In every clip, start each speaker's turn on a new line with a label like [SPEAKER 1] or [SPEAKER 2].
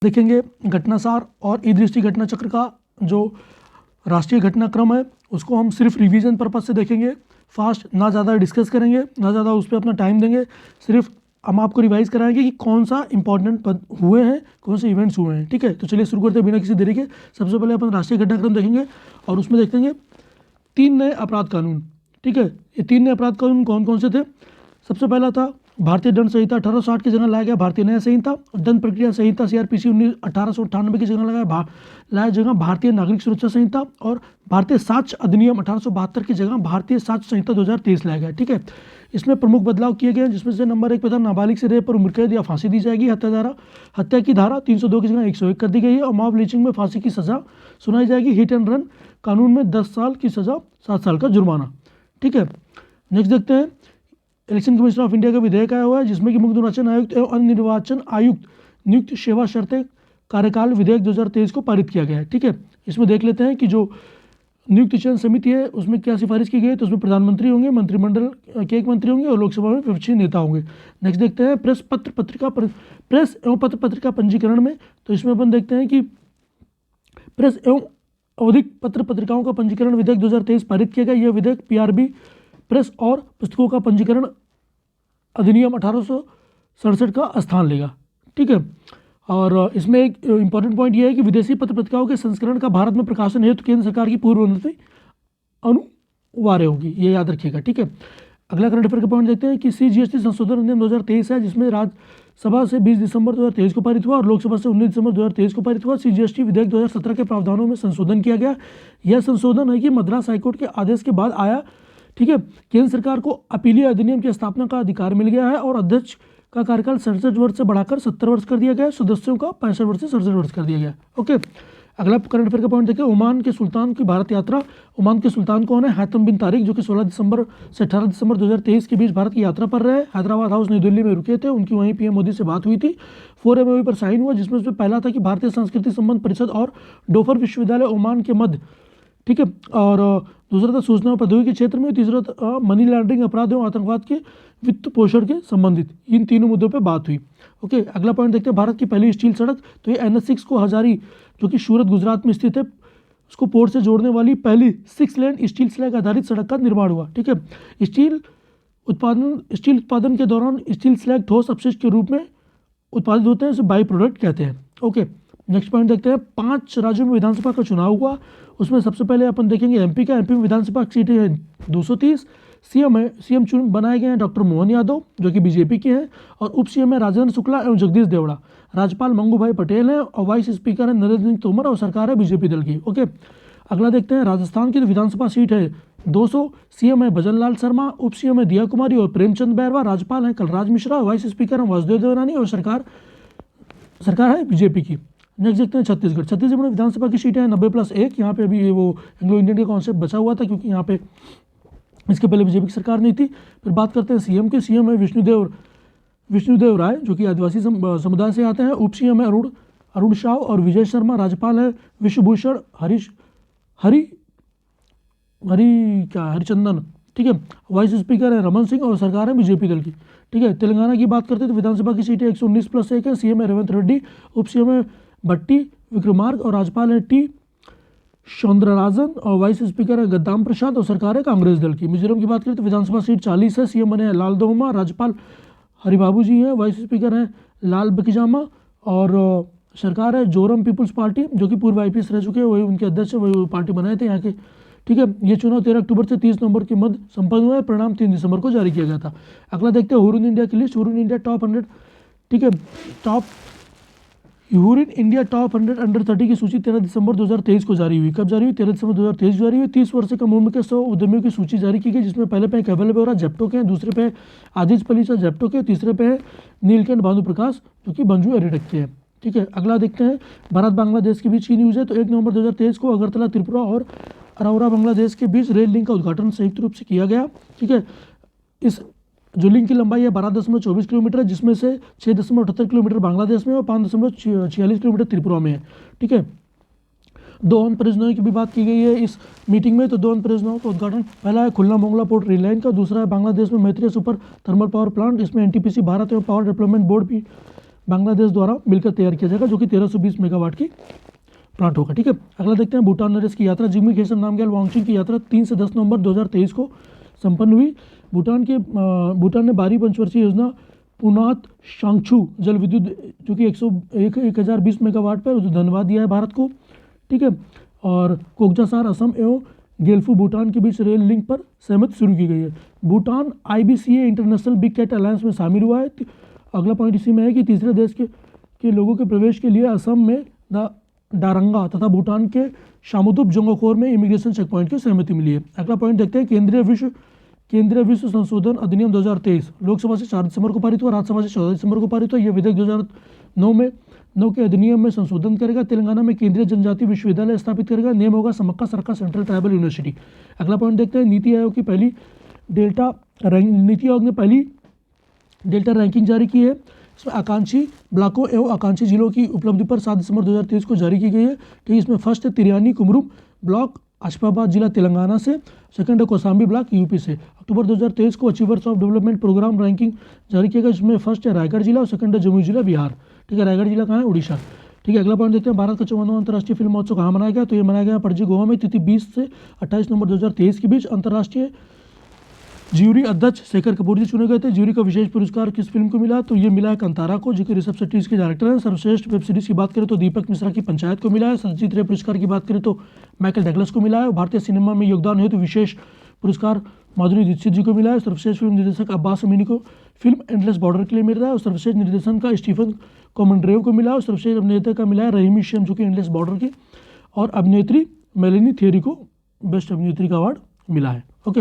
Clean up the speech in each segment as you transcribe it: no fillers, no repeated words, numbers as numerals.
[SPEAKER 1] देखेंगे घटनासार और ई दृष्टि घटना चक्र का जो राष्ट्रीय घटनाक्रम है उसको हम सिर्फ रिवीजन पर्पज से देखेंगे, फास्ट ना ज़्यादा डिस्कस करेंगे, ना ज़्यादा उस पर अपना टाइम देंगे। सिर्फ हम आपको रिवाइज कराएंगे कि कौन सा इंपॉर्टेंट हुए हैं, कौन से इवेंट्स हुए हैं। ठीक है, तो चलिए शुरू करते हैं बिना किसी देरी के। सबसे पहले अपन राष्ट्रीय घटनाक्रम देखेंगे और उसमें देखेंगे 3 नए अपराध कानून। ठीक है, ये 3 नए अपराध कानून कौन कौन से थे? सबसे पहला था भारतीय दंड संहिता 1860 की जगह लाया गया भारतीय न्याय संहिता, और दंड प्रक्रिया संहिता CRPC 1898 की जगह लाया जगह भारतीय नागरिक सुरक्षा संहिता, और भारतीय साक्ष्य अधिनियम 1872 की जगह भारतीय साक्ष्य संहिता 2023 लाया गया। ठीक है, इसमें प्रमुख बदलाव किए गए हैं, जिसमें से नंबर 1 पे था नाबालिग से रेप पर उम्रकैद या फांसी दी जाएगी। हत्या की धारा 302 की जगह 101 कर दी गई है, और मॉब लिंचिंग में फांसी की सजा सुनाई जाएगी। हिट एंड रन कानून में 10 साल की सजा 7 साल का जुर्माना। ठीक है, नेक्स्ट देखते हैं इलेक्शन कमीशन ऑफ इंडिया का विधेयक आया हुआ है, जिसमें कि मुख्य निर्वाचन आयुक्त एवं अन्य निर्वाचन आयुक्त नियुक्त सेवा शर्तें कार्यकाल विधेयक 2023 को पारित किया गया है। ठीक है, इसमें देख लेते हैं कि जो नियुक्त चयन समिति है उसमें क्या सिफारिश की गई है। तो उसमें प्रधानमंत्री होंगे, मंत्रिमंडल के एक मंत्री होंगे और लोकसभा में विपक्षी नेता होंगे। नेक्स्ट देखते हैं प्रेस एवं पत्र पत्रिका पंजीकरण में। तो इसमें अपन देखते हैं कि प्रेस एवं आवधिक पत्र पत्रिकाओं का पंजीकरण विधेयक 2023 पारित किया गया। यह विधेयक PRB प्रेस और पुस्तकों का पंजीकरण अधिनियम 1867 का स्थान लेगा। ठीक है, और इसमें एक इंपॉर्टेंट पॉइंट यह है कि विदेशी पत्र पत्रिकाओं के संस्करण का भारत में प्रकाशन हेतु केंद्र सरकार की पूर्व अनुमति अनिवार्य होगी, ये याद रखिएगा। ठीक है, अगला करंट अफेयर का पॉइंट देखते हैं कि CGST संशोधन अधिनियम 2023 है, जिसमें राज्यसभा से 20 दिसंबर 2023 को पारित हुआ और लोकसभा से 19 दिसंबर 2023 को पारित हुआ। CGST विधेयक 2017 के प्रावधानों में संशोधन किया गया। यह संशोधन है कि मद्रास हाईकोर्ट के आदेश के बाद आया। ठीक है, केंद्र सरकार को अपीलीय अधिनियम की स्थापना का अधिकार मिल गया है, और अध्यक्ष का कार्यकाल 67 वर्ष से बढ़ाकर 70 वर्ष कर दिया गया है। सदस्यों का 65 वर्ष से 67 वर्ष कर दिया गया। ओके, अगला करंट अफेयर का पॉइंट देखिए ओमान के सुल्तान की भारत यात्रा। ओमान के सुल्तान कौन है? हैतम बिन तारिक, जो कि 16 दिसंबर से 18 दिसंबर 2023 के बीच भारत की यात्रा पर रहे। हैदराबाद हाउस नई दिल्ली में रुके थे, उनकी वहीं PM मोदी से बात हुई थी। 4 MOU पर साइन हुआ, जिसमें से पहला था कि भारतीय सांस्कृतिक संबंध परिषद और डोफर विश्वविद्यालय ओमान के मध्य। ठीक है, और दूसरा था सूचना और प्रौद्योगिकी के क्षेत्र में। तीसरा था मनी लॉन्ड्रिंग अपराध एवं आतंकवाद के वित्त पोषण के संबंधित। इन तीनों मुद्दों पे बात हुई। ओके, अगला पॉइंट देखते हैं भारत की पहली स्टील सड़क। तो ये NH6 को हजारी, जो कि सूरत गुजरात में स्थित है, उसको पोर्ट से जोड़ने वाली पहली 6 लेन स्टील स्लैग आधारित सड़क का निर्माण हुआ। ठीक है, स्टील उत्पादन के दौरान स्टील स्लैग ठोस अपशिष्ट के रूप में उत्पादित होते हैं, इसे बाई प्रोडक्ट कहते हैं। ओके, नेक्स्ट पॉइंट देखते हैं 5 राज्यों में विधानसभा का चुनाव हुआ। उसमें सबसे पहले अपन देखेंगे MP का। MP में विधानसभा की सीटें हैं 230। CM चुन बनाए गए हैं डॉक्टर मोहन यादव, जो कि BJP के हैं, और उप CM है राजेंद्र शुक्ला एवं जगदीश देवड़ा। राज्यपाल मंगू भाई पटेल हैं, और वाइस स्पीकर है नरेंद्र सिंह तोमर, और सरकार है BJP दल की। ओके, अगला देखते हैं राजस्थान की विधानसभा सीट है 200। CM है भजन लाल शर्मा, उप CM है दिया कुमारी और प्रेमचंद बैरवा। राज्यपाल हैं कलराज मिश्रा, वाइस स्पीकर है वासुदेव देवनानी, और सरकार है BJP की। नेक्स्ट देखते हैं छत्तीसगढ़ में विधानसभा की सीटें हैं 90+1। यहाँ पे अभी वो एंग्लो इंडियन का कॉन्सेप्ट बचा हुआ था, क्योंकि यहाँ पे इसके पहले BJP की सरकार नहीं थी। फिर बात करते हैं CM के। CM है विष्णुदेव राय, जो कि आदिवासी समुदाय से आते हैं। उप CM है अरुण शाह और विजय शर्मा। राज्यपाल है विश्वभूषण हरिचंदन। ठीक है, वाइस स्पीकर है रमन सिंह, और सरकार है BJP दल की। ठीक है, तेलंगाना की बात करते हैं तो विधानसभा की सीटें 119+1 है। CM है रेवंत रेड्डी, उप CM है भट्टी विक्रमार्क, और राज्यपाल है T सौंदरराजन, और वाइस स्पीकर है गद्दाम प्रसाद, और सरकार है कांग्रेस दल की। मिजोरम की बात करें तो विधानसभा सीट 40 है। CM बने हैं लाल दोमा, राज्यपाल हरिबाबू जी हैं, वाइस स्पीकर हैं लाल बकीजामा, और सरकार है जोरम पीपुल्स पार्टी, जो कि पूर्व IPS रह चुके हैं, वही उनके अध्यक्ष है, वही पार्टी बनाए थे यहाँ के। ठीक है, ये चुनाव 13 अक्टूबर से 30 नवंबर के मध्य संपन्न हुआ है। परिणाम 3 दिसंबर को जारी किया गया था। अगला देखते हैं हुरून इंडिया की लिस्ट। Hurun India top 100। ठीक है, ह्यूरिन इंडिया टॉप 100 अंडर 30 की सूची 13 दिसंबर 2023 को जारी हुई। कब जारी हुई? 13 दिसंबर 2023 जारी हुई। 30 वर्ष से कम उम्र के 100 उद्यमियों की सूची जारी की गई, जिसमें पहले पे कैबल बेवरा जेप्टो के हैं, दूसरे पे आदित्य पलीचा जेप्टो के, तीसरे पे है नीलकंठ भानु प्रकाश, जो कि बंजू एरिटेक के हैं। ठीक है, अगला देखते हैं भारत बांग्लादेश के बीच की न्यूज़ है। तो 1 नवंबर 2023 को अगरतला त्रिपुरा और अरौरा बांग्लादेश के बीच रेल लिंक का उद्घाटन संयुक्त रूप से किया गया। ठीक है, इस जो लिंक की लंबाई है 12.24 किलोमीटर है, जिसमें से 6.78 किलोमीटर बांग्लादेश में और 5.46 किलोमीटर त्रिपुरा में है। ठीक है, 2 अन्य परियोजनाओं की भी बात की गई है इस मीटिंग में। तो 2 अन्य परियोजनाओं का उद्घाटन पहला है खुलना मोंगला पोर्ट रेल लाइन का, दूसरा है बांग्लादेश में Maitreya super thermal power plant. इसमें NTPC भारत एवं पावर डेवलपमेंट बोर्ड भी बांग्लादेश द्वारा मिलकर तैयार किया जाएगा, जो कि 1320 मेगावाट की प्लांट होगा। ठीक है, अगला देखते हैं भूटान नरेश की यात्रा। जिग्मे खेसर नामग्याल वांगचुक की यात्रा 3 से 10 नवंबर 2023 को संपन्न हुई। भूटान ने 12वीं पंचवर्षीय योजना पुनात शांगछू जल विद्युत, जो कि 1020 मेगावाट पर धन्यवाद दिया है भारत को। ठीक है, और कोकजासार असम एवं गेल्फू भूटान के बीच रेल लिंक पर सहमति शुरू की गई है। Bhutan IBCA international big cat alliance में शामिल हुआ है। अगला पॉइंट इसी में है कि तीसरे देश के लोगों के प्रवेश के लिए असम में डारंगा तथा भूटान के शामुदुप जोंगोखोर में इमिग्रेशन चेक पॉइंट की सहमति मिली है। अगला पॉइंट देखते हैं केंद्रीय विश्व संशोधन अधिनियम 2023 लोकसभा से 4 दिसंबर को पारित हुआ, राज्यसभा से 14 दिसंबर को पारित हुआ। यह विधेयक 2009 के अधिनियम में संशोधन करेगा। तेलंगाना में केंद्रीय जनजातीय विश्वविद्यालय स्थापित करेगा। नेम होगा समक्का सरका सेंट्रल ट्राइबल यूनिवर्सिटी। अगला पॉइंट देखते हैं नीति आयोग की पहली नीति आयोग ने पहली डेल्टा रैंकिंग जारी की है। इसमें आकांक्षी ब्लॉकों एवं आकांक्षी जिलों की उपलब्धि पर 7 दिसंबर 2023 को जारी की गई है। ठीक है, इसमें फर्स्ट है तिरयानी कुमरुम ब्लॉक आसिफाबाद जिला तेलंगाना से, सेकंड है कौसाम्बी ब्लॉक यूपी से। अक्टूबर 2023 को achievers of development programme ranking जारी किया गया, जिसमें फर्स्ट है रायगढ़ जिला और सेकंड है जमुई जिला बिहार। ठीक है, रायगढ़ जिला कहाँ है? उड़ीसा। ठीक है, अगला पॉइंट देखते हैं भारत का 54वां अंतर्राष्ट्रीय फिल्म महोत्सव कहाँ मनाया गया? तो ये मनाया गया पणजी गोवा में, तिथि 20 से 28 नवंबर 2023 के बीच। अंतर्राष्ट्रीय ज्यूरी अध्यक्ष शेखर कपूर जी चुने गए थे। ज्यूरी का विशेष पुरस्कार किस फिल्म को मिला? तो ये मिला है कंतारा को, जो कि ऋषभ शेट्टी इसके डायरेक्टर हैं। सर्वश्रेष्ठ वेब सीरीज की बात करें तो दीपक मिश्रा की पंचायत को मिला है। सचित रे पुरस्कार की बात करें तो माइकल डगलस को मिला है। भारतीय सिनेमा में योगदान हेतु विशेष पुरस्कार माधुरी दीक्षित जी को मिला है। सर्वश्रेष्ठ फिल्म निर्देशक अब्बास अमीनी को फिल्म एंडलेस बॉर्डर के लिए मिल रहा है। और सर्वश्रेष्ठ निर्देशन का स्टीफन कॉमनड्रेव को मिला है। और सर्वश्रेष्ठ अभिनेता का मिला है रहीमी शेम, जो कि एंडलेस बॉर्डर की। और अभिनेत्री मेलेनी थियरी को बेस्ट अभिनेत्री का अवार्ड मिला है। ओके,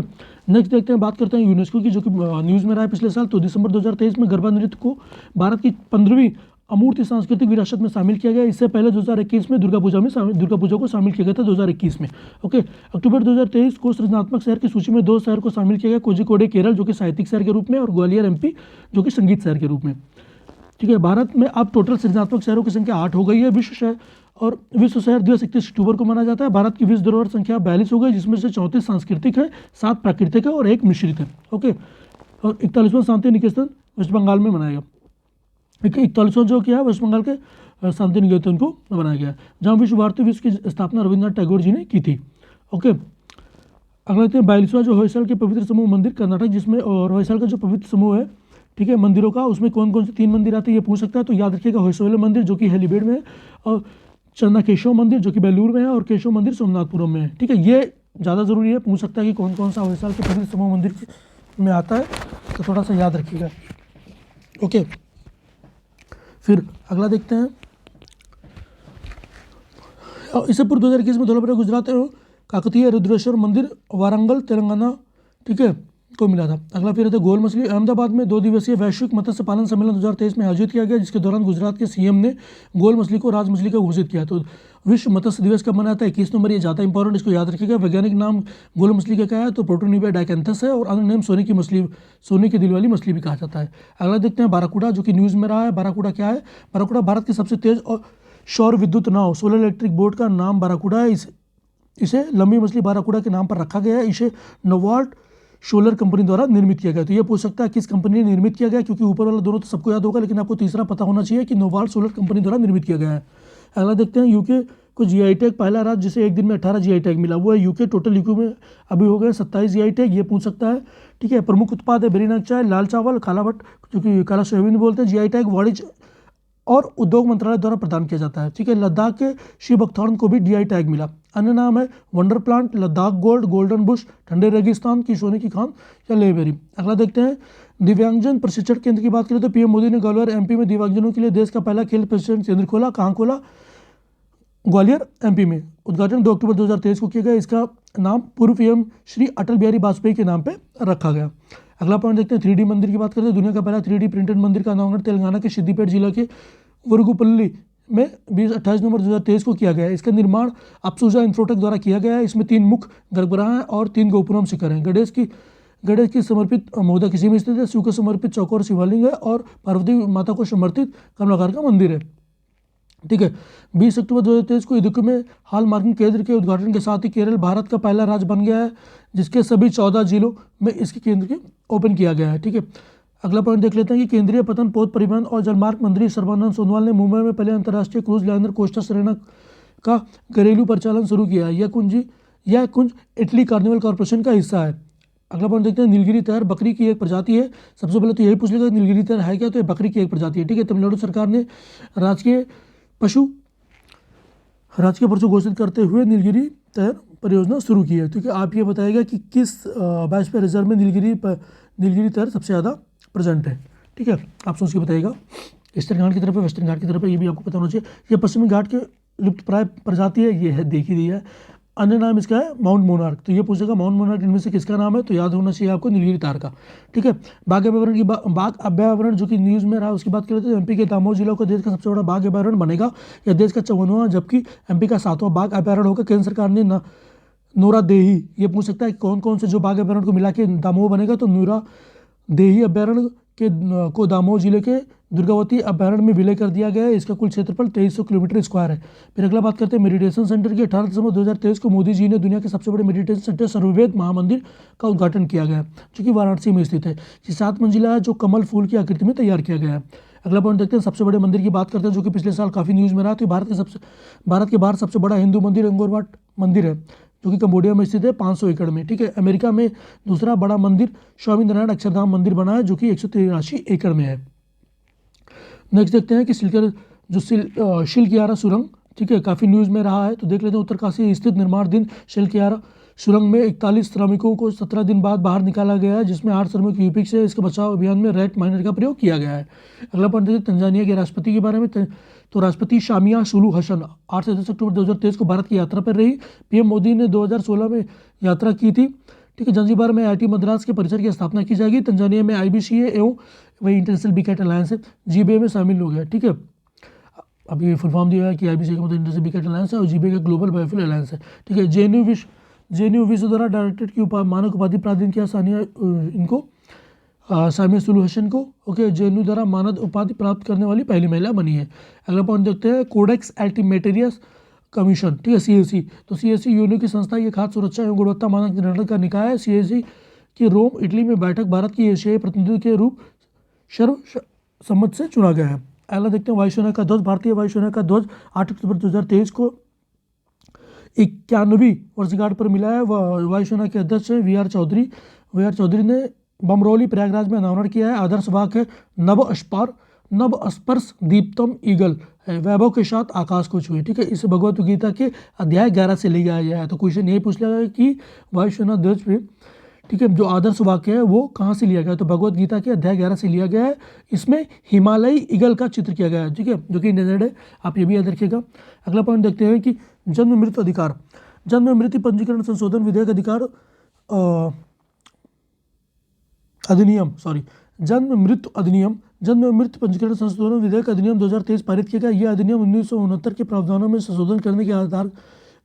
[SPEAKER 1] नेक्स्ट देखते हैं, बात करते हैं यूनेस्को की, जो कि न्यूज़ में रहा है पिछले साल। तो दिसंबर 2023 में गरबा नृत्य को भारत की 15वीं अमूर्त सांस्कृतिक विरासत में शामिल किया गया। इससे पहले 2021 में दुर्गा पूजा को शामिल किया गया था 2021 में। ओके, अक्टूबर 2023 को सृजनात्मक शहर की सूची में 2 शहर को शामिल किया गया, कोझिकोडे केरल, जो कि साहित्यिक शहर के रूप में, और ग्वालियर MP, जो कि संगीत शहर के रूप में। ठीक है, भारत में अब टोटल सृजनात्मक शहरों की संख्या 8 हो गई है। विश्व शहर दिवस 31 अक्टूबर को मनाया जाता है। भारत की विश्व धरोहर संख्या 42 हो गई, जिसमें से 34 सांस्कृतिक है, 7 प्राकृतिक है और 1 मिश्रित है। ओके, और 41वां शांति निकेतन वेस्ट बंगाल में मनाया गया। 41वां जो किया है वेस्ट बंगाल के शांति निकेतन को बनाया गया, जहाँ विश्व भारती विश्व की स्थापना रविन्द्रनाथ टैगोर जी ने की थी। ओके, अगला देखते हैं 42वां जो होयसल के पवित्र समूह मंदिर कर्नाटक, जिसमें और होयसल का जो पवित्र समूह है, ठीक है, मंदिरों का, उसमें कौन कौन से 3 मंदिर आते हैं ये पूछ सकता है। तो याद रखिएगा, होयसले मंदिर जो कि हेलीबेड में है, और चन्ना केशव मंदिर जो कि बेलूर में है, और केशव मंदिर सोमनाथपुरम में है। ठीक है, ये ज़्यादा जरूरी है, पूछ सकता है कि कौन कौन सा होयसल के पवित्र समूह मंदिर में आता है, तो थोड़ा सा याद रखिएगा। ओके, फिर अगला देखते हैं, इससे पूर्व 2021 में धोलापुरा गुजरात एवं काकतीय रुद्रेश्वर मंदिर वारंगल तेलंगाना, ठीक है, को मिला था। अगला फिर है गोल मछली। अहमदाबाद में 2 दिवसीय वैश्विक मत्स्य पालन सम्मेलन 2023 में आयोजित किया गया, जिसके दौरान गुजरात के CM ने गोल मछली को राज मछली का घोषित किया। तो विश्व मत्स्य दिवस कब मनाता है? 21 नवंबर। ये ज़्यादा इंपॉर्टेंट, इसको याद रखिएगा। वैज्ञानिक नाम गोल मछली का क्या है? तो प्रोटोनिविया डाइकेंथस है, और अन्य नेम सोने की दिल वाली मछली भी कहा जाता है। अगला देखते हैं बाराकूडा, जो कि न्यूज़ में रहा है। बाराकूडा क्या है? बाराकूडा भारत की सबसे तेज और सौर विद्युत नाव सोलर इलेक्ट्रिक बोट का नाम बाराकूडा है। इसे लंबी मछली बाराकूडा के नाम पर रखा गया है। इसे नोवाल्ट सोलर कंपनी द्वारा निर्मित किया गया। तो ये पूछ सकता है किस कंपनी ने निर्मित किया गया, क्योंकि ऊपर वाला दोनों तो सबको याद होगा, लेकिन आपको तीसरा पता होना चाहिए कि नोवाल्ट सोलर कंपनी द्वारा निर्मित किया गया है। अगला देखते हैं यूके को GI टैग, पहला राज्य जिसे एक दिन में 18 GI टैग मिला, वो है यूके। टोटल यूके में अभी हो गए 27 GI टैग, ये पूछ सकता है। ठीक है, प्रमुख उत्पाद है बेरीनाग चाय, लाल चावल, काला भट्ट, जो कि काला सोयाबीन बोलते हैं। GI टैग वाणिज्य और उद्योग मंत्रालय द्वारा प्रदान किया जाता है। ठीक है, लद्दाख के शिव बकथॉर्न को भी GI टैग मिला। अन्य नाम है wonder plant, Ladakh gold, golden Bush, ठंडे रेगिस्तान की सोने की खान या लेबेरी। अगला देखते हैं दिव्यांगजन प्रशिक्षण केंद्र की बात करें तो PM मोदी ने ग्वालियर MP में दिव्यांगजनों के लिए देश का पहला खेल प्रशिक्षण केंद्र खोला। कहाँ खोला? ग्वालियर MP में। उद्घाटन 2 अक्टूबर 2023 को किया गया। इसका नाम पूर्व PM श्री अटल बिहारी वाजपेयी के नाम पर रखा गया। अगला पॉइंट देखते हैं 3D मंदिर की बात करते हैं। दुनिया का पहला 3D प्रिंटेड मंदिर का अनावरण तेलंगाना के सिद्दीपेट जिला के वरुगुपल्ली में 28 नवंबर 2023 को किया गया है। इसका निर्माण अप्सूजा इंफ्रोटेक द्वारा किया गया है। इसमें 3 मुख्य गर्भगृह हैं और 3 गोपुरम शिखर हैं। गणेश की समर्पित मोदक इसी में स्थित है। शिव को समर्पित चौकोर शिवलिंग है, और पार्वती माता को समर्पित कमलाकार का मंदिर है। ठीक है, 20 अक्टूबर 2023 को इदुक्की में हॉल मार्किंग केंद्र के उद्घाटन के साथ ही केरल भारत का पहला राज्य बन गया है, जिसके सभी 14 जिलों में इसके केंद्र के ओपन किया गया है। ठीक है, अगला पॉइंट देख लेते हैं कि केंद्रीय पतन पोत परिवहन और जलमार्ग मंत्री सर्बानंद सोनोवाल ने मुंबई में पहले अंतर्राष्ट्रीय क्रूज लाइनर कोस्टा सेरेना का घरेलू परिचालन शुरू किया है। यह कुंज इटली कार्निवल कॉर्पोरेशन का हिस्सा है। अगला पॉइंट देखते हैं, नीलगिरी तैर बकरी की एक प्रजाति है। सबसे पहले तो यही पूछ लेगा नीलगिरी तैर है क्या, तो ये बकरी की एक प्रजाति है। ठीक है, तमिलनाडु सरकार ने राजकीय पशु घोषित करते हुए नीलगिरी तैर परियोजना शुरू की है। ठीक है, आप ये बताइएगा कि किस बायोस्फीयर रिजर्व में नीलगिरी तैर सबसे ज़्यादा प्रेजेंट है। ठीक है, आप सोच के बताइएगा। ईस्टर्न घाट की तरफ है, वेस्टर्न घाट की तरफ है, ये भी आपको पता होना चाहिए। ये पश्चिमी घाट के लुप्त प्राय प्रजाति है, ये है देख ही दी है। अन्य नाम इसका है माउंट मोनार्क, तो ये पूछेगा माउंट मोनार्क इनमें से किसका नाम है, तो याद होना चाहिए आपको नीलगिरी तार का। ठीक है, बाघ अभ्यारण्य जो कि न्यूज़ में रहा उसकी बात करें तो एमपी के दामोह जिला को देश का सबसे बड़ा बाघ अभ्यारण्य बनेगा। यह देश का 54वां जबकि एमपी का 7वां बाघ अभ्यारण्य होगा। केंद्र सरकार ने नोरा देही, ये पूछ सकता है कि कौन कौन से जो बाघ अभ्यारण्य को मिला के दामोह बनेगा, तो नोरा देही अभ्यारण्य को दामोह जिले के दुर्गावती अभ्यारण्य में विलय कर दिया गया है। इसका कुल क्षेत्रफल 2300 किलोमीटर स्क्वायर है। फिर अगला बात करते हैं मेडिटेशन सेंटर की। 18 दिसंबर 2023 को मोदी जी ने दुनिया के सबसे बड़े मेडिटेशन सेंटर सर्ववेद महामंदिर का उद्घाटन किया गया, जो कि वाराणसी में स्थित है। ये 7 मंजिला है, जो कमल फूल की आकृति में तैयार किया गया है। अगला पॉइंट देखते हैं, सबसे बड़े मंदिर की बात करते हैं, जो कि पिछले साल काफ़ी न्यूज़ में रहा। तो भारत के बाहर सबसे बड़ा हिंदू मंदिर अंगोर वाट मंदिर है, जो कि कंबोडिया में स्थित है 500 एकड़ में। ठीक है, अमेरिका में दूसरा बड़ा मंदिर स्वामी नारायण अक्षरधाम मंदिर बना है, जो कि 183 एकड़ में है। नेक्स्ट देखते हैं कि शिलकियारा सुरंग, ठीक है, काफ़ी न्यूज़ में रहा है, तो देख लेते हैं। उत्तरकाशी स्थित निर्माणाधीन शिलकियारा सुरंग में 41 श्रमिकों को 17 दिन बाद बाहर निकाला गया है, जिसमें 8 श्रमिक यूपी से। इसके बचाव अभियान में रेड माइनर का प्रयोग किया गया है। अगला पॉइंट देखते हैं तंजानिया के राष्ट्रपति के बारे में। तो राष्ट्रपति शामिया सुलू हसन 8 से 10 अक्टूबर 2023 को भारत की यात्रा पर रही। पीएम मोदी ने 2016 में यात्रा की थी। ठीक है, जंजीबार में आईआईटी मद्रास के परिसर की स्थापना की जाएगी। तंजानिया में आईबीसीए एवं वही इंटरनेशनल बिकेट अलायंस है, जीबीए में शामिल हो गया। ठीक है, अब ये फुल फॉर्म दिया है कि आईबीसीए का मतलब इंटरनेशनल बिकेट अलायंस है और जीबीए का ग्लोबल बायोफ्यूल अलायंस है। ठीक है, जेएनयू विश्व द्वारा डायरेक्टरेट की मानक उपाधि प्रदान किया सामिया सुलू हसन को। ओके, जेएनयू द्वारा मानद उपाधि प्राप्त करने वाली पहली महिला बनी है। अगला पॉइंट देखते हैं, कोडेक्स एल्टीमेटेरियस कमीशन। ठीक है, सीएसी। तो सीएसी यूएनओ की संस्था, ये खाद्य सुरक्षा एवं गुणवत्ता मानक निर्धारण का निकाय है। सीएसी की रोम इटली में बैठक भारत की एशियाई प्रतिनिधि के रूप सर्वसम्मत से चुना गया है। अगला देखते हैं वायुसेना का ध्वज। भारतीय वायुसेना का ध्वज 8 अक्टूबर 2023 को 91वीं वर्षगांठ पर मिला है। वायुसेना के अध्यक्ष हैं वी आर चौधरी ने बमरौली प्रयागराज में अनावरण किया है। आदर्श वाक्य है नव स्पर्श दीप्तम ईगल है, वैभव के साथ आकाश को छुए। ठीक है, इसे भगवत गीता के अध्याय 11 से लिया गया है। तो क्वेश्चन यही पूछ लिया कि वायुसेना ध्वज पे, ठीक है, जो आदर्श वाक्य है वो कहाँ से लिया गया, तो भगवत गीता के अध्याय 11 से लिया गया है। इसमें हिमालयी ईगल का चित्र किया गया है। ठीक है, जो कि इंडेंजर्ड है, आप ये भी याद रखिएगा। अगला पॉइंट देखते हैं कि जन्म मृत्यु अधिकार। जन्म मृत्यु पंजीकरण संशोधन विधेयक जन्म मृत्यु पंजीकरण संशोधन विधेयक अधिनियम 2023 पारित किया गया। यह अधिनियम 1969 के प्रावधानों में संशोधन करने के आधार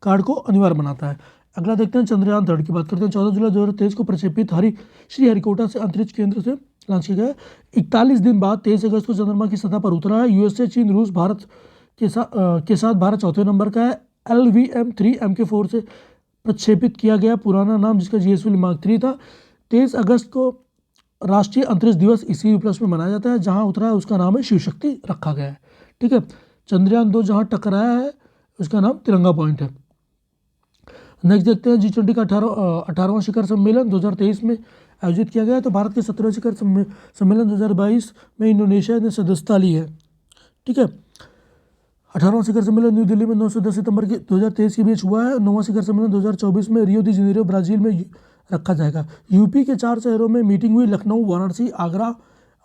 [SPEAKER 1] कार्ड को अनिवार्य बनाता है। अगला देखते हैं चंद्रयान 3 की बात करते हैं। 14 जुलाई 2023 को प्रक्षेपित श्रीहरिकोटा से अंतरिक्ष केंद्र से लॉन्च किया गया। 41 दिन बाद 23 अगस्त को चंद्रमा की सतह पर उतरा है। यूएसए, चीन, रूस, भारत के साथ भारत चौथे नंबर का है। LVM-3 MK4 से प्रक्षेपित किया गया, पुराना नाम जिसका GSLV Mark 3 था। 23 अगस्त को राष्ट्रीय अंतरिक्ष दिवस इसी उपलक्ष्य में मनाया जाता है। जहां उतरा है उसका नाम है शिव शक्ति रखा गया है। ठीक है, चंद्रयान 2 जहां टकराया है उसका नाम तिरंगा पॉइंट है। नेक्स्ट देखते हैं G20 का 18वां शिखर सम्मेलन 2023 में आयोजित किया गया है। तो भारत के 17वें शिखर सम्मेलन 2022 में इंडोनेशिया ने सदस्यता ली है। ठीक है, 18वां शिखर सम्मेलन न्यू दिल्ली में 9 से 10 सितंबर 2023 के बीच हुआ है। 9वां शिखर सम्मेलन 2024 में रियो दी जेनेरो ब्राज़ील में रखा जाएगा। यूपी के 4 शहरों में मीटिंग हुई, लखनऊ, वाराणसी, आगरा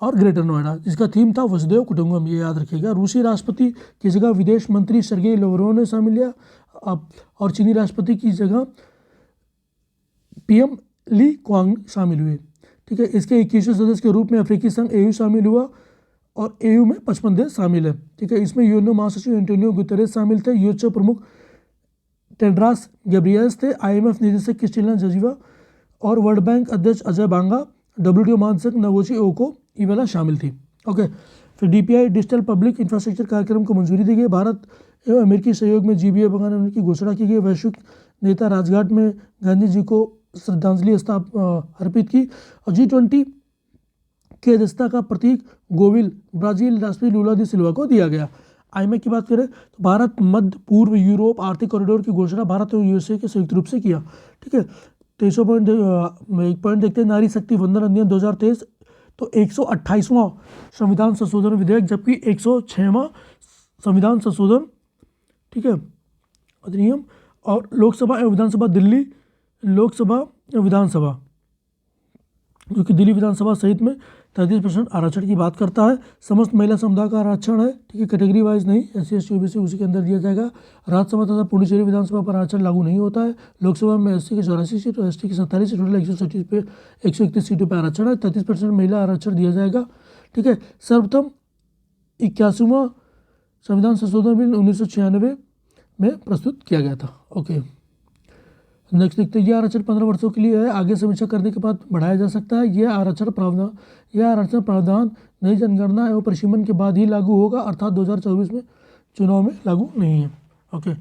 [SPEAKER 1] और ग्रेटर नोएडा, जिसका थीम था वसुधैव कुटुंबकम, ये याद रखिएगा। रूसी राष्ट्रपति की जगह विदेश मंत्री सर्गेई लावरोव ने शामिल लिया और चीनी राष्ट्रपति की जगह PM ली क्वांग शामिल हुए। ठीक है, इसके 21वें सदस्य के रूप में अफ्रीकी संघ AU शामिल हुआ और AU में 55 देश शामिल है। ठीक है, इसमें यूएनओ महासचिव एंटोनियो गुतेरेस शामिल थे। यूएचओ प्रमुख टेड्रास गैब्रियस थे। IMF निदेशक क्रिस्टिना जजीवा और वर्ल्ड बैंक अध्यक्ष अजय बांगा, WTO महानिदेशक नगोची ओको इवेला शामिल थी। ओके, फिर DPI डिजिटल पब्लिक इंफ्रास्ट्रक्चर कार्यक्रम को मंजूरी दी गई। भारत एवं अमेरिकी सहयोग में GBA बनाने की घोषणा की गई। वैश्विक नेता राजघाट में गांधी जी को श्रद्धांजलि अर्पित की। और G20 केदेस्ता का प्रतीक गोविल ब्राजील राष्ट्रपति लूला दी सिल्वा को दिया गया। आईएमएफ की बात करें तो भारत मध्य पूर्व यूरोप आर्थिक कॉरिडोर की घोषणा भारत और यूएसए के संयुक्त रूप से किया। ठीक है, 23 पॉइंट देखते हैं। नारी शक्ति वंदन अधिनियम 2023 तो 128वां संविधान संशोधन विधेयक, जबकि 106वां संविधान संशोधन, ठीक है, अधिनियम। और लोकसभा एवं विधानसभा दिल्ली लोकसभा एवं विधानसभा, जो कि दिल्ली विधानसभा सहित में 33% आरक्षण की बात करता है। समस्त महिला समुदाय का आरक्षण है, ठीक है, कैटेगरी वाइज नहीं, SC ST OBC उसी के अंदर दिया जाएगा। राज्यसभा तथा पुडुचेरी विधानसभा पर आरक्षण लागू नहीं होता है। लोकसभा में SC की 84 सीट और ST की 47 सीट, टोटल 131 सीटों पर आरक्षण है। 33% महिला आरक्षण दिया जाएगा। ठीक है, सर्वप्रथम 81वां संविधान संशोधन बिल 1996 में प्रस्तुत किया गया था। ओके, नेक्स्ट देखते हैं। यह आरक्षण 15 वर्षों के लिए है, आगे समीक्षा करने के बाद बढ़ाया जा सकता है। यह आरक्षण प्रावधान नई जनगणना एवं परिसीमन के बाद ही लागू होगा, अर्थात 2024 में चुनाव में लागू नहीं है। ओके,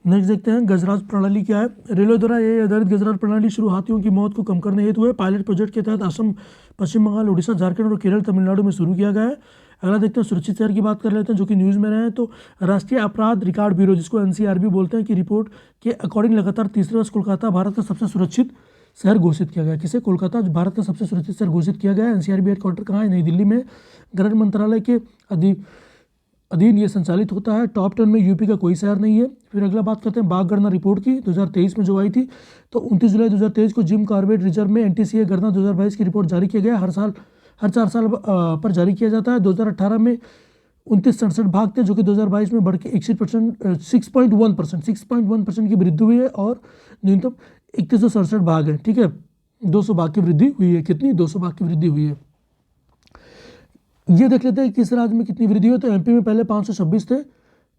[SPEAKER 1] नेक्स्ट देखते हैं। गजराज प्रणाली क्या है। रेलवे द्वारा ये आधारित गजराज प्रणाली शुरू हाथियों की मौत को कम करने हेतु है। पायलट प्रोजेक्ट के तहत असम, पश्चिम बंगाल, उड़ीसा, झारखंड और केरल, तमिलनाडु में शुरू किया गया है। अगला देखते हैं, सुरक्षित शहर की बात कर लेते हैं, जो कि न्यूज़ में रहे हैं। तो राष्ट्रीय अपराध रिकॉर्ड ब्यूरो, जिसको NCRB बोलते हैं, की रिपोर्ट के अकॉर्डिंग लगातार तीसरे वर्ष कोलकाता भारत का सबसे सुरक्षित शहर घोषित किया गया। किसे? कोलकाता भारत का सबसे सुरक्षित शहर घोषित किया गया है। NCRB हेडक्वार्टर कहाँ है? नई दिल्ली में। गृह मंत्रालय के अधीन ये संचालित होता है। टॉप 10 में यूपी का कोई शहर नहीं है। फिर अगला बात करते हैं बाघ गणना रिपोर्ट की, 2023 में जो आई थी। तो 29 जुलाई 2023 को जिम कॉर्बेट रिजर्व में NTCA गणना 2022 की रिपोर्ट जारी किया गया। हर 4 साल पर जारी किया जाता है। 2018 में 2967 भाग थे, जो कि 2022 में बढ़ के 6.1% की वृद्धि हुई है। और न्यूनतम 3167 भाग है। ठीक है, 200 भाग की वृद्धि हुई है। कितनी? 200 भाग की वृद्धि हुई है। ये देख लेते हैं किस राज्य में कितनी वृद्धि हुई। तो MP में पहले 526 थे,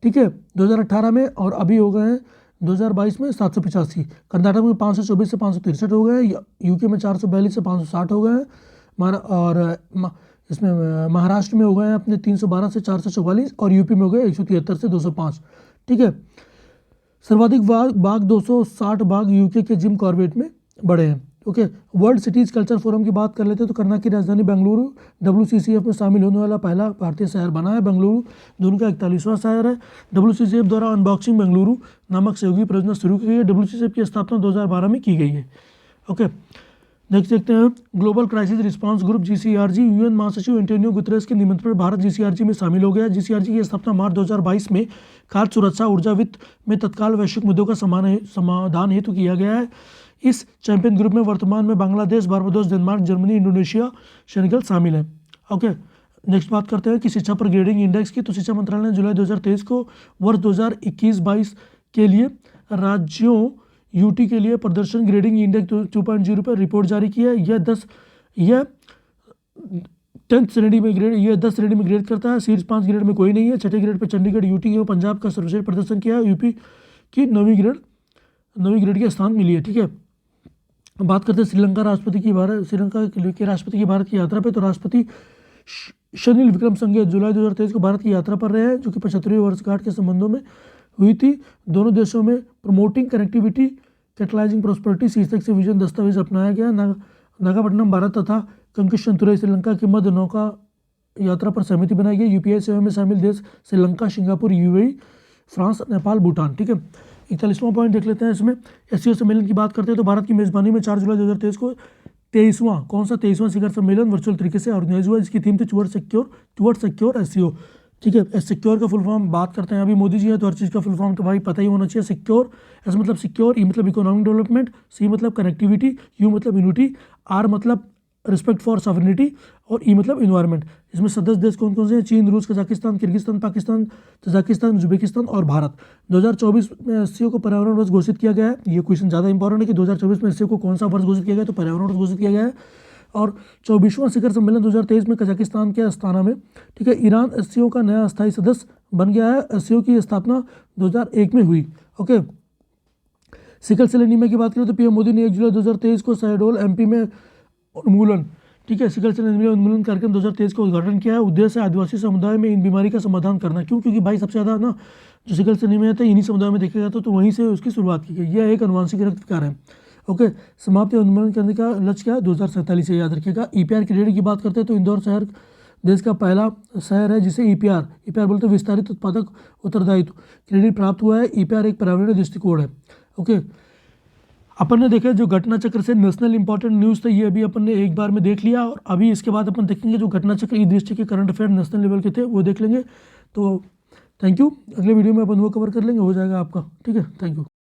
[SPEAKER 1] ठीक है, 2018 में, और अभी हो गए हैं 2022 में 785। कर्नाटक में 524 से 563 हो गए। यूके में 442 से 560 हो गए हैं। और इसमें महाराष्ट्र में हो गए हैं अपने 312 से 444, और यूपी में हो गए 173 से 205। ठीक है, सर्वाधिक बाघ 260 बाघ यूके के जिम कॉर्बेट में बढ़े हैं। Okay, world cities culture forum की बात कर लेते हैं। तो कर्नाटक की राजधानी बेंगलुरु WCCF में शामिल होने वाला पहला भारतीय शहर बना है। बेंगलुरु दोनों का 41वां शहर है। WCCF द्वारा अनबॉक्सिंग बेंगलुरु नामक सहयोगी परियोजना शुरू की गई है। WCCF की स्थापना 2012 में की गई है। ओके, नेक्स्ट देखते हैं। Global crisis response group GCRG, UN महासचिव एंटोनियो गुतरेस के निमंत्रण पर भारत GCRG में शामिल हो गया। GCRG की स्थापना मार्च 2022 में खाद्य सुरक्षा, ऊर्जा, वित्त में तत्काल वैश्विक मुद्दों का समाधान हेतु किया गया है। इस चैंपियन ग्रुप में वर्तमान में Bangladesh, Barbados, Denmark, Germany, Indonesia, Senegal शामिल है। ओके, नेक्स्ट बात करते हैं कि शिक्षा पर ग्रेडिंग इंडेक्स की। तो शिक्षा मंत्रालय ने जुलाई 2023 को वर्ष 2021-22 के लिए राज्यों UT के लिए प्रदर्शन ग्रेडिंग इंडेक्स 2.0 पर रिपोर्ट जारी की है। यह 10 श्रेणी में ग्रेड करता है। शीर्ष 5 ग्रेड में कोई नहीं है। छठे ग्रेड पर चंडीगढ़, UT एवं पंजाब का सर्वश्रेष्ठ प्रदर्शन किया है। यूपी की 9वीं ग्रेड के स्थान मिली है। ठीक है, बात करते हैं श्रीलंका के राष्ट्रपति की भारत की यात्रा पे। तो राष्ट्रपति शनिल विक्रमसिंघे जुलाई 2023 को भारत की यात्रा पर रहे हैं, जो कि 75वीं वर्षगांठ के संबंधों में हुई थी। दोनों देशों में प्रमोटिंग कनेक्टिविटी कैटलाइजिंग प्रोस्पेरिटी शीर्षक से विजन दस्तावेज अपनाया गया। नागापट्टनम भारत तथा कंकिशंतुरई श्रीलंका की मध्य नौका यात्रा पर सहमति बनाई गई। UPI सेवा में शामिल देश Sri Lanka, Singapore, UAE, France, Nepal, Bhutan. ठीक है, 41वां पॉइंट देख लेते हैं। इसमें SCO सम्मेलन की बात करते हैं। तो भारत की मेजबानी में 4 जुलाई 2023 को 23वां शिखर सम्मेलन वर्चुअल तरीके से ऑर्गेनाइज हुआ। इसकी थीम थी टुवर्ड सिक्योर SCO। ठीक है, सिक्योर का फुल फॉर्म बात करते हैं। अभी मोदी जी है तो हर चीज़ का फुल फॉर्म तो भाई पता ही होना चाहिए। सिक्योर, S मतलब सिक्योर, E मतलब इकोनॉमिक डेवलपमेंट, C मतलब कनेक्टिविटी, U मतलब यूनिटी, R मतलब रिस्पेक्ट फॉर सॉवरेनिटी, और E मतलब इन्वायरमेंट। इसमें सदस्य देश कौन कौन से हैं? चीन, रूस, Kazakhstan, Kyrgyzstan, Pakistan, Tajikistan, Uzbekistan और भारत। 2024 में SCO को पर्यावरण वर्ष घोषित किया गया है। ये क्वेश्चन ज़्यादा इंपॉर्टेंट है कि 2024 में SCO को कौन सा वर्ष घोषित किया गया। तो पर्यावरण वर्ष घोषित किया गया है। और 24वां शिखर सम्मेलन 2023 में कजाकिस्तान के अस्ताना में। ठीक है, ईरान SCO का नया अस्थायी सदस्य बन गया है। SCO की स्थापना 2001 में हुई। ओके, सिकल सेल एनीमिया की बात करें तो PM मोदी ने 1 जुलाई 2023 को शहडोल MP में उन्मूलन, ठीक है, सिकल सेल एनीमिया उन्मूलन कार्यक्रम 2023 का उद्घाटन किया है। उद्देश्य है आदिवासी समुदाय में इन बीमारी का समाधान करना। क्यों? क्योंकि भाई सबसे ज़्यादा ना जो सिकल सेल एनीमिया था इन्हीं समुदाय में देखा जाता, तो वहीं से उसकी शुरुआत की गई। यह एक अनुवांशिक रक्त विकार है। ओके, समाप्ति उन्मूलन करने का लक्ष्य क्या है? 2047 से, याद रखिएगा। ईपीआर क्रेडिट की बात करते हैं तो इंदौर शहर देश का पहला शहर है जिसे ईपीआर बोलते हैं विस्तारित उत्पादक उत्तरदायित्व क्रेडिट प्राप्त हुआ है। ईपीआर एक पर्यावरणीय दृष्टिकोण है। ओके, अपन ने देखा जो घटना चक्र से नेशनल इंपॉर्टेंट न्यूज़ थे ये अभी अपन ने एक बार में देख लिया, और अभी इसके बाद अपन देखेंगे जो घटना चक्र ई दृष्टि के करंट अफेयर नेशनल लेवल के थे वो देख लेंगे। तो थैंक यू, अगले वीडियो में अपन वो कवर कर लेंगे, हो जाएगा आपका। ठीक है, थैंक यू।